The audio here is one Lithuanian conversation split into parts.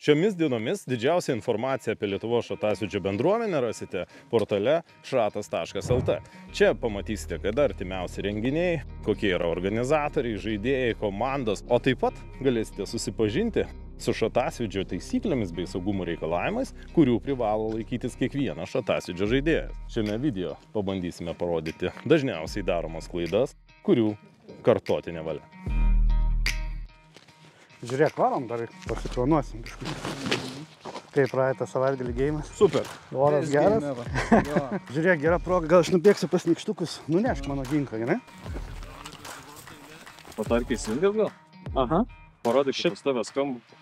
Šiomis dienomis didžiausią informaciją apie Lietuvos šatasvydžio bendruomenę rasite portale šratas.lt. Čia pamatysite, kada artimiausi renginiai, kokie yra organizatoriai, žaidėjai, komandos, o taip pat galėsite susipažinti su šatasvydžio taisyklėmis bei saugumo reikalavimais, kurių privalo laikytis kiekvienas šatasvydžio žaidėjas. Šiame video pabandysime parodyti dažniausiai daromas klaidas, kurių kartoti nevalia. Žiūrėk, varom dar pasikronuosim kažkur. Kaip praeitą savaitgalį geimas. Super. Oras geras. Žiūrėk, gera proga, gal aš nubėgsiu pas nykštukus. Nunešk mano ginklą, gerai? Patarkiai svingas gal? Aha. Parodyk, kaip pas tave skamba.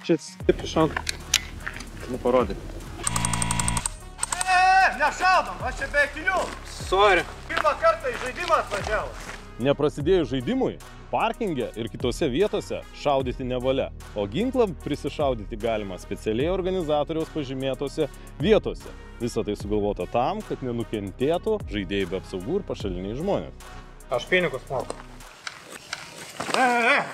Šit taip iššauk. Nu, parodyk. Nešaudom, aš čia be akinių. Sorry. Pirmą kartą į žaidimą atvažiavau. Neprasidėjus žaidimui, parkinge ir kitose vietose šaudyti nevalia, o ginklą prisišaudyti galima specialiai organizatoriaus pažymėtose vietose. Visą tai sugalvota tam, kad nenukentėtų žaidėjai be apsaugų ir pašaliniai žmonės. Aš pinigus moku.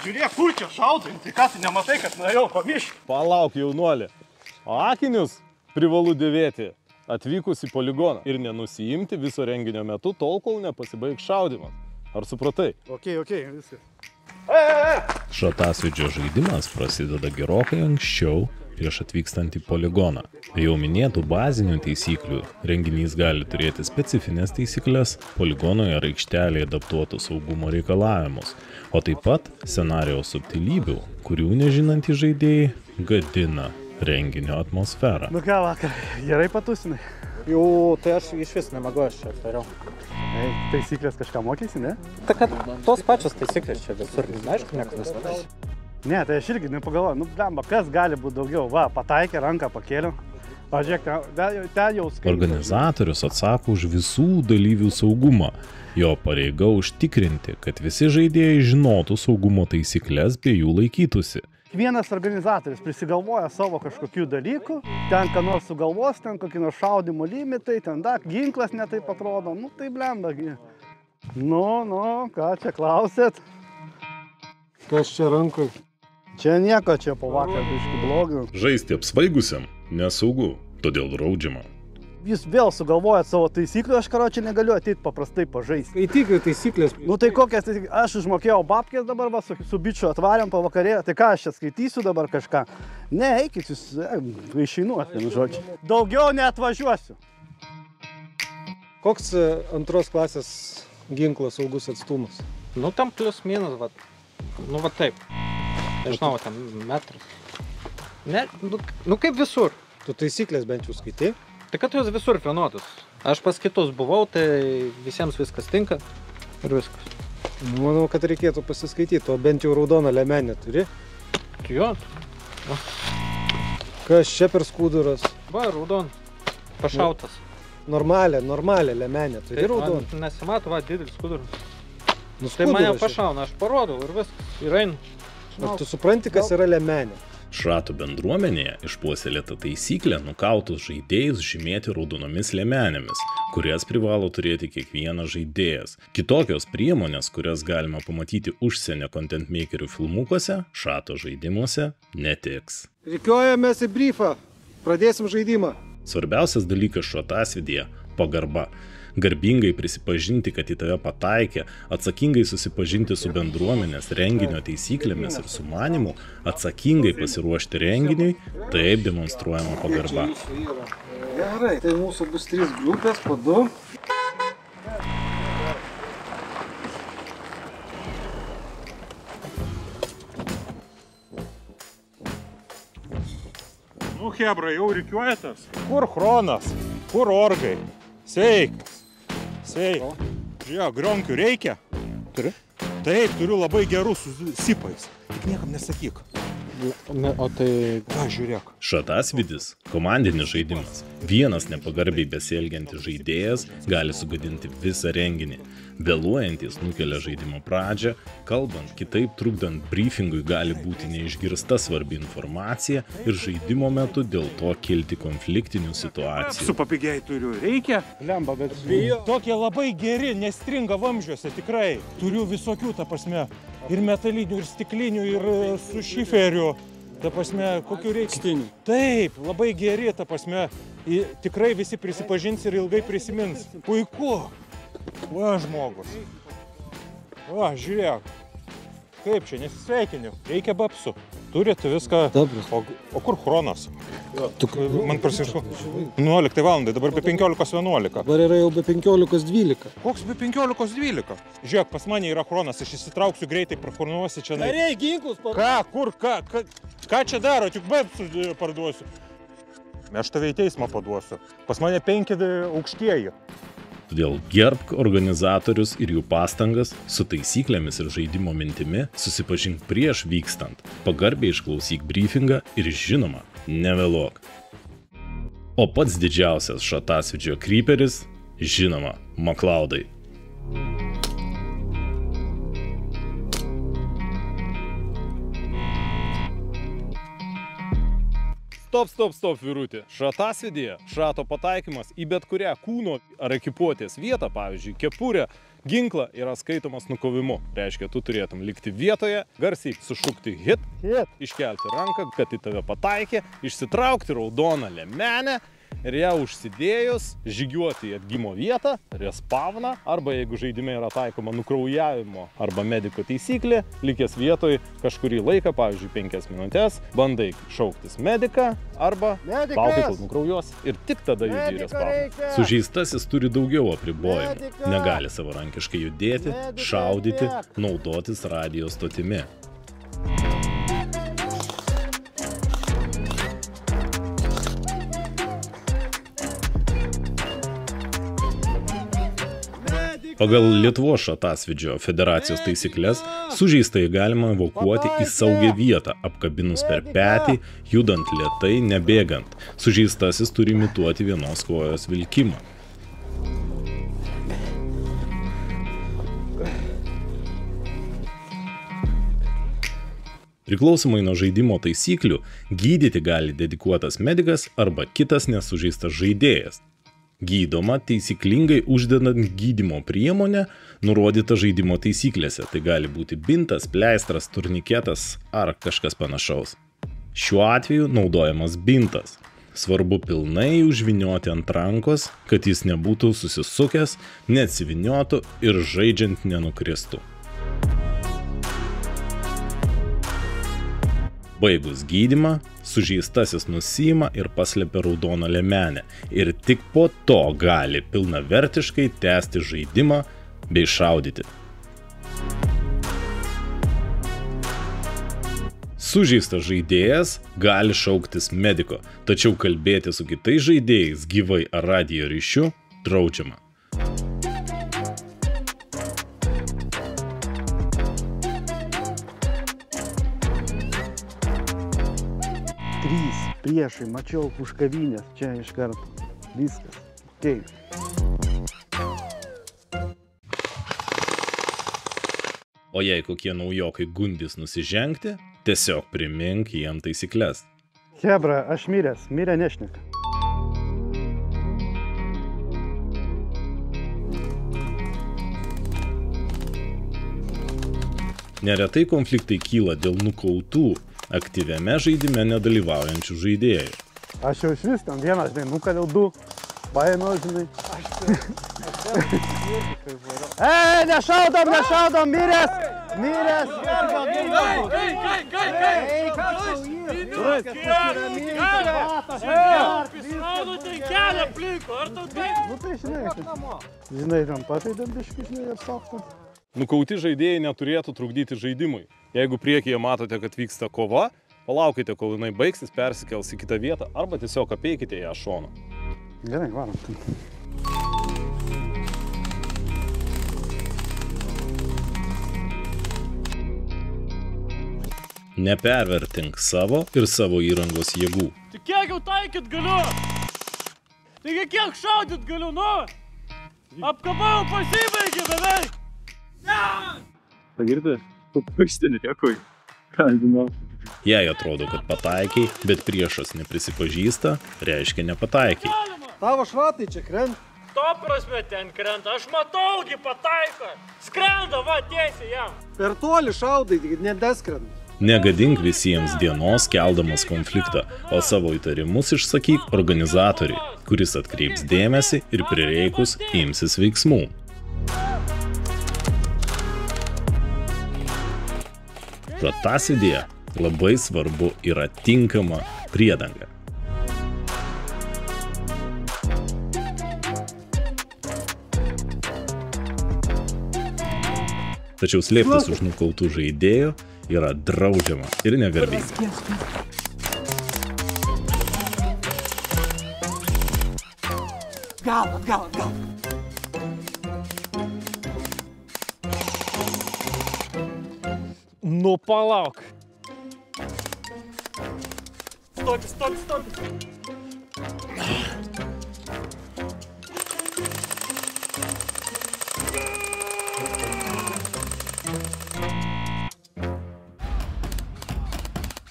Žiūrėk, kur čia šaudai, tai ką tu nematai, kad norėjau pamišti? Palauk, jaunuoli, akinius privalu dėvėti atvykus į poligoną ir nenusiimti viso renginio metu tol, kol nepasibaigs šaudimas. Ar supratai? Okei, viskas. Šatasvydžio žaidimas prasideda gerokai anksčiau prieš atvykstant į poligoną. Jau minėtų bazinių taisyklių renginys gali turėti specifines taisyklės, poligonoje ar aikštelėje adaptuotus saugumo reikalavimus, o taip pat scenarijaus subtilybių, kurių nežinantys žaidėjai gadina renginio atmosferą. Nu ką vakar, gerai patusinai? Jau, tai aš iš vis nemagoju, aš čia atvariau. Taisyklės kažką mokysi, ne? Tai kad tos pačios taisyklės čia visur, aišku, nieko nesvarbu. Ne, tai aš irgi nepagalvoju, nu blemba, kas gali būti daugiau? Va, pataikė, ranką pakėliau. Pažiūrėk, ten jau skaičiu. Organizatorius atsako už visų dalyvių saugumą. Jo pareiga užtikrinti, kad visi žaidėjai žinotų saugumo taisyklės bei jų laikytųsi. Vienas organizatorius prisigalvoja savo kažkokių dalykų, ten ką nors sugalvos, ten kokį nors šaudimo limitai, ten ginklas netaip atrodo, nu tai blemba. Nu, ką čia klausėt? Kas čia rankoj? Čia nieko, čia po vakar biškį blogių. Žaisti apsvaigusiam nesaugu, todėl draudžiama. Jūs vėl sugalvojat savo taisyklių, aš karočią negaliu ateiti paprastai pažaisti. Skaityk taisyklės. Nu tai kokias taisyklės? Aš užmokėjau babkės dabar, va, su bičiu atvarėm po vakarėlę, tai ką aš čia skaitysiu dabar kažką? Ne, eikit jūs, išeinuos, vienu žodžiu. Daugiau neatvažiuosiu. Koks antros klasės ginklas saugus atstumas? Nu, tam plius minus, va. Nu, va taip. Nežinau, tam metras. Ne, nu kaip visur. Tu taisyklės bent jau skaitai? Tai kad jos visur vienodos. Aš pas kitus buvau, tai visiems viskas tinka ir viskas. Manau, kad reikėtų pasiskaityti, o bent jau raudoną liemenę turi. Jo. Kas čia per skuduras? Va, raudon. Pašautas. Normalią liemenę turi raudoną. Nesimato, va, didelis skuduras. Tai mane pašauna, aš parodau ir viskas. Ir einu. Ar tu supranti, kas yra liemenė? Šratų bendruomenėje išpuoselėta taisyklė nukautus žaidėjus žymėti raudonomis liemenėmis, kurias privalo turėti kiekvienas žaidėjas. Kitokios priemonės, kurias galima pamatyti užsienio content makerių filmukuose, šrato žaidimuose netiks. Rikiuojamės į briefą. Pradėsim žaidimą. Svarbiausias dalykas šatasvydyje – pagarba. Garbingai prisipažinti, kad į tave pataikė, atsakingai susipažinti su bendruomenės renginio taisyklėmis ir sumanymu, atsakingai pasiruošti renginiui, taip demonstruojama pagarba. Gerai, tai mūsų bus 3 grupės, po 2. Nu, hebra, jau rikiuojatės? Kur chronas? Kur orgai? Sveikas. Sveik. Žiūrėk, grionkių reikia? Turi? Taip, turiu labai gerus su sipais. Tik niekam nesakyk. O tai... Ką, žiūrėk. Šatasvydis – komandinis žaidimas. Vienas nepagarbiai besielgiantis žaidėjas gali sugadinti visą renginį. Vėluojantis nukelia žaidimo pradžią, kalbant kitaip trukdant briefingui gali būti neišgirsta svarbi informacija ir žaidimo metu dėl to kilti konfliktinių situacijų. Su papigiai turiu. Reikia? Lemba, bet... Tokie labai geri, nestringa vamzdžiuose, tikrai. Turiu visokių, ta prasme, ir metalinių, ir stiklinių, ir su šiferiu. ta prasme, kokių reikia. Taip, labai geri, ta prasme, tikrai visi prisipažins ir ilgai prisimins. Puiku. Va, žmogus. Va, žiūrėk. Kaip čia, nesisveikiniu. Reikia babsų. Turite viską. O kur chronas? Man prasiško 11 valandai, dabar be 15:11. Dabar yra jau be 15:12. Koks be 15:12? Žiūrėk, pas mane yra chronas, aš įsitrauksiu greitai, prachronuosi čia. Kariai, ginklus Ką čia darot, juk babsų parduosiu. Aš tave į teismą paduosiu. Pas mane 5 aukštieji. Todėl gerbk organizatorius ir jų pastangas, su taisyklėmis ir žaidimo mintimi susipažink prieš vykstant, pagarbiai išklausyk briefingą ir žinoma, nevėluok. O pats didžiausias šatasvydžio kryperis, žinoma, McLeodai. Stop, vyrutė. Šatasvidėje šato pataikymas į bet kurią kūno ar ekipuotės vietą, pavyzdžiui, kepurę, ginklą, yra skaitomas nukovimu. Reiškia, tu turėtum likti vietoje, garsiai sušukti hit, iškelti ranką, kad į tave pataikė, išsitraukti raudoną liemenę ir ją užsidėjus, žygiuoti į atgimo vietą, respawną, arba jeigu žaidime yra taikoma nukraujavimo arba mediko taisyklė, likęs vietoj kažkurį laiką, pavyzdžiui 5 minutės, bandai šauktis mediką arba laukai, kol nukraujuos ir tik tada judi į respawną. Sužeistasis turi daugiau apribojimų, negali savarankiškai judėti, šaudyti, naudotis radijo stotimi. Pagal Lietuvos šatasvydžio federacijos taisyklės, sužeistąjį galima evakuoti į saugią vietą, apkabinus per petį, judant lėtai, nebėgant. Sužeistasis turi imituoti vienos kojos vilkimą. Priklausomai nuo žaidimo taisyklių, gydyti gali dedikuotas medikas arba kitas nesužeistas žaidėjas. Gydoma taisyklingai uždedant gydymo priemonę, nurodyta žaidimo taisyklėse. Tai gali būti bintas, pleistras, turniketas ar kažkas panašaus. Šiuo atveju naudojamas bintas. Svarbu pilnai užvinioti ant rankos, kad jis nebūtų susisukęs, neatsiviniotų ir žaidžiant nenukristų. Baigus gydymą, sužeistasis nusiima ir paslepia raudoną liemenę ir tik po to gali pilnavertiškai tęsti žaidimą bei šaudyti. Sužeistas žaidėjas gali šauktis mediko, tačiau kalbėti su kitais žaidėjais gyvai ar radijo ryšiu draudžiama. Priešai, mačiau už kavinės, čia iš karto. Viskas. Okay. O jei kokie naujokai gundys nusižengti, tiesiog primink jiem taisyklės. Hebra, aš miręs, mirę nešneka. Neretai konfliktai kyla dėl nukautų, aktyviame žaidime nedalyvaujančių žaidėjų. Aš jau iš vis ten vieną, žinai, nukaliau 2, paėmiau, žinai. Nešaudom, miręs! Žinai, ten pataidam biškį, žinai, ir soktam. Nukauti žaidėjai neturėtų trukdyti žaidimui. Jeigu priekyje matote, kad vyksta kova, palaukite, kol jinai baigsis, persikels į kitą vietą arba tiesiog apeikite ją šoną. Gerai, varom. Nepervertink savo ir savo įrangos jėgų. Tai kiek jau taikyt galiu? Taigi kiek šaudyt galiu, nu? Apkabau pasibaigė beveik! Pagirdi? Papaistinį, dėkui. Kalbinau. Jei atrodo, kad pataikiai, bet priešas neprisipažįsta, reiškia nepataikiai. Tavo šratai čia krenta. To prasme ten krenta, aš mataugi pataiko. Skrenda, va, tiesiai jam. Per toli šaudai, tik nedeskrenda. Negadink visiems dienos keldamas konfliktą, o savo įtarimus išsakyk organizatoriui, kuris atkreips dėmesį ir prireikus imsis veiksmų. Šatasvydėje labai svarbu yra tinkama priedanga. Tačiau slėptis už nukaltų žaidėjų yra draudžiama ir negarbinga. Gal. Nu, palauk. Stop.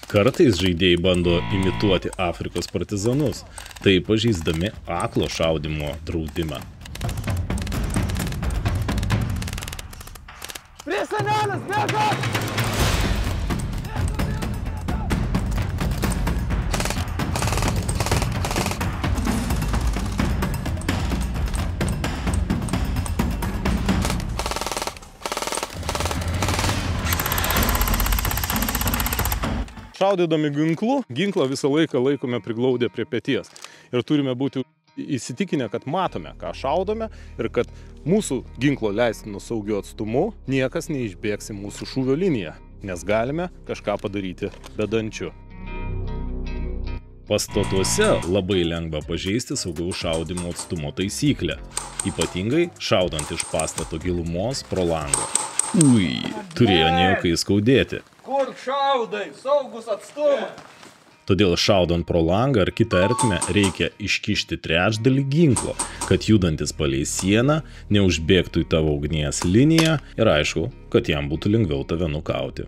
Kartais žaidėjai bando imituoti Afrikos partizanus, tai pažeisdami aklo šaudymo draudimą. Prie senelės, bėga! Šaudydami ginklą visą laiką laikome priglaudę prie peties. Ir turime būti įsitikinę, kad matome, ką šaudome ir kad mūsų ginklo leistinu saugiu atstumu niekas neišbėgs į mūsų šūvio liniją, nes galime kažką padaryti bedančiu. Pastatuose labai lengva pažeisti saugaus šaudymo atstumo taisyklę, ypatingai šaudant iš pastato gilumos pro langą. Ui, turėjo nejokai skaudėti. Kur šaudai? Saugus atstumą. Todėl šaudant pro langą ar kitą ertmę reikia iškišti trečdalį ginklo, kad judantis palei sieną neužbėgtų į tavo ugnies liniją ir aišku, kad jam būtų lengviau tave nukauti.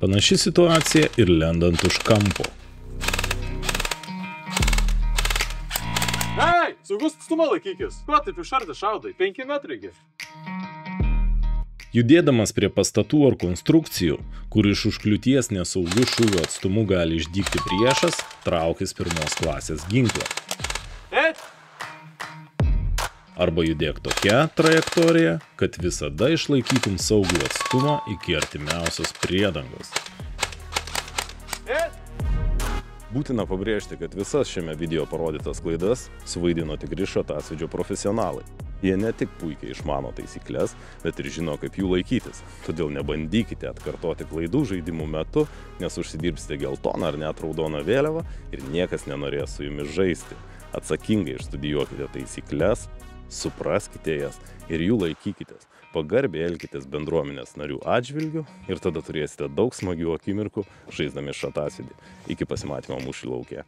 Panaši situacija ir lendant už kampo. Ei, saugus atstumą laikykis. Kuo taip iš arti šaudai? 5 metrigi. Judėdamas prie pastatų ar konstrukcijų, kur iš už kliūties nesaugių šūvio atstumu gali išdygti priešas, traukis pirmos klasės ginklą. Arba judėk tokia trajektorija, kad visada išlaikytum saugų atstumą iki artimiausios priedangos. Būtina pabrėžti, kad visas šiame video parodytas klaidas suvaidino tikri šatasvydžio profesionalai. Jie ne tik puikiai išmano taisyklės, bet ir žino, kaip jų laikytis. Todėl nebandykite atkartoti klaidų žaidimų metu, nes užsidirbsite geltoną ar net raudoną vėliavą ir niekas nenorės su jumis žaisti. Atsakingai išstudijuokite taisyklės, supraskite jas ir jų laikykitės. Pagarbiai elkitės bendruomenės narių atžvilgių ir tada turėsite daug smagių akimirkų žaisdami šatasvydį. Iki pasimatymo mūšio lauke.